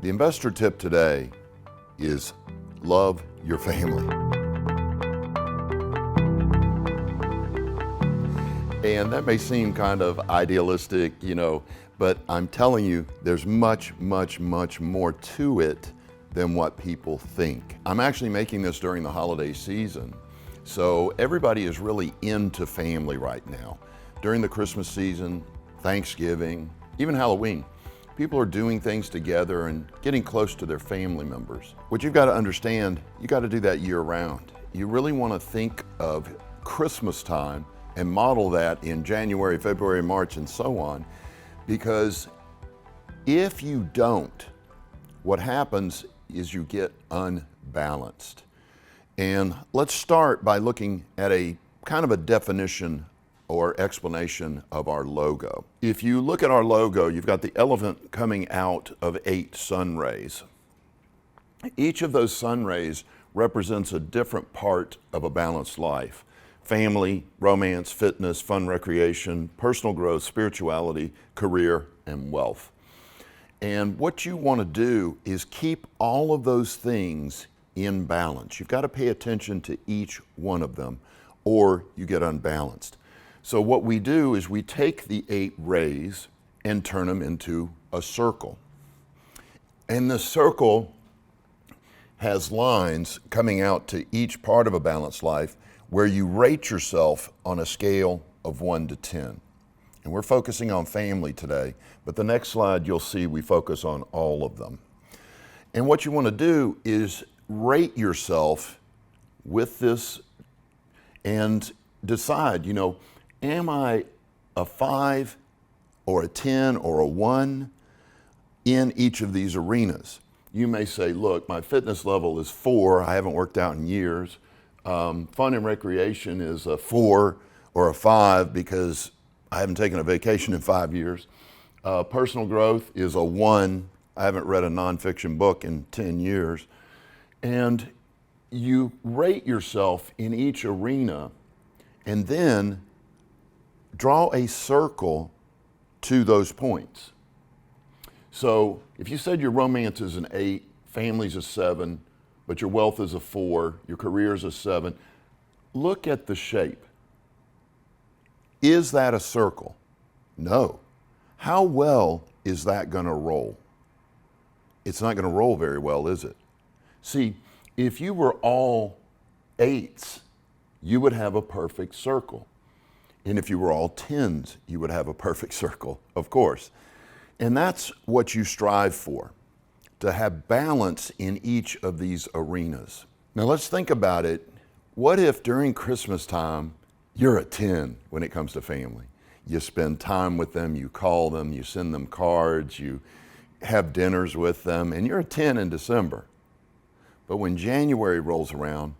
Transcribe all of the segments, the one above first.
The investor tip today is love your family. And that may seem kind of idealistic, but I'm telling you, there's much more to it than what people think. I'm actually making this during the holiday season. So everybody is really into family right now. During the Christmas season, Thanksgiving, even Halloween, people are doing things together and getting close to their family members. What you've got to understand, you got to do that year round. You really want to think of Christmas time and model that in January, February, March, and so on, because if you don't, what happens is you get unbalanced. And let's start by looking at a kind of a definition or explanation of our logo. If you look at our logo, you've got the elephant coming out of 8 sun rays. Each of those sun rays represents a different part of a balanced life: family, romance, fitness, fun, recreation, personal growth, spirituality, career, and wealth. And what you want to do is keep all of those things in balance. You've got to pay attention to each one of them, or you get unbalanced. So what we do is we take the 8 rays and turn them into a circle. And the circle has lines coming out to each part of a balanced life where you rate yourself on a scale of 1 to 10. And we're focusing on family today, but the next slide you'll see we focus on all of them. And what you want to do is rate yourself with this and decide, am I a 5 or a 10 or a 1 in each of these arenas? You may say, look, my fitness level is 4, I haven't worked out in years. Fun and recreation is a 4 or a 5 because I haven't taken a vacation in 5 years. Personal growth is a 1, I haven't read a nonfiction book in 10 years. And you rate yourself in each arena and then draw a circle to those points. So if you said your romance is an 8, family's a 7, but your wealth is a 4, your career is a 7, look at the shape. Is that a circle? No. How well is that going to roll? It's not going to roll very well, is it? See, if you were all 8s, you would have a perfect circle. And if you were all 10s, you would have a perfect circle, of course. And that's what you strive for, to have balance in each of these arenas. Now let's think about it. What if during Christmas time, you're a 10 when it comes to family? You spend time with them, you call them, you send them cards, you have dinners with them, and you're a 10 in December. But when January rolls around,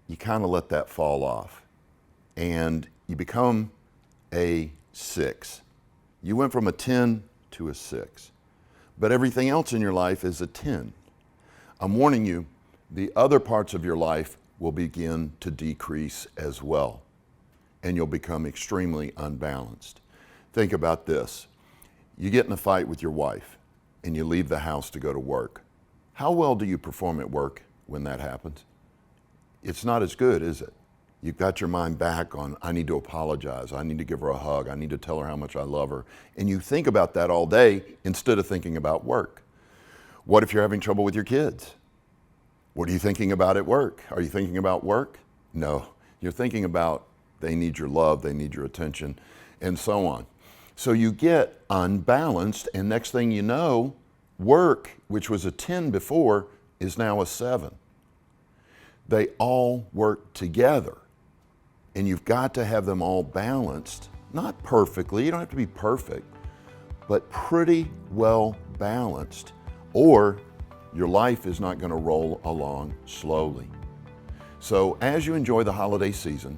you kind of let that fall off and you become a 6. You went from a 10 to a 6, but everything else in your life is a 10. I'm warning you, the other parts of your life will begin to decrease as well, and you'll become extremely unbalanced. Think about this. You get in a fight with your wife and you leave the house to go to work. How well do you perform at work when that happens? It's not as good, is it? You've got your mind back on, I need to apologize, I need to give her a hug, I need to tell her how much I love her. And you think about that all day instead of thinking about work. What if you're having trouble with your kids? What are you thinking about at work? Are you thinking about work? No, you're thinking about they need your love, they need your attention, and so on. So you get unbalanced, and next thing you know, work, which was a 10 before, is now a 7. They all work together, and you've got to have them all balanced, not perfectly, you don't have to be perfect, but pretty well balanced, or your life is not going to roll along slowly. So as you enjoy the holiday season,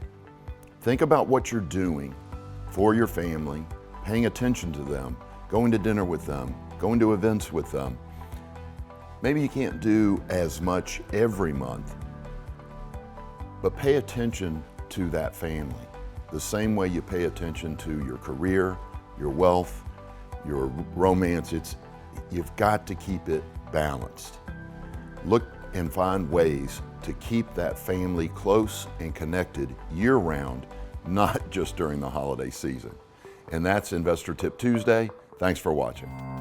think about what you're doing for your family, paying attention to them, going to dinner with them, going to events with them. Maybe you can't do as much every month, but pay attention to that family the same way you pay attention to your career, your wealth, your romance. You've got to keep it balanced. Look and find ways to keep that family close and connected year-round, not just during the holiday season. And that's Investor Tip Tuesday. Thanks for watching.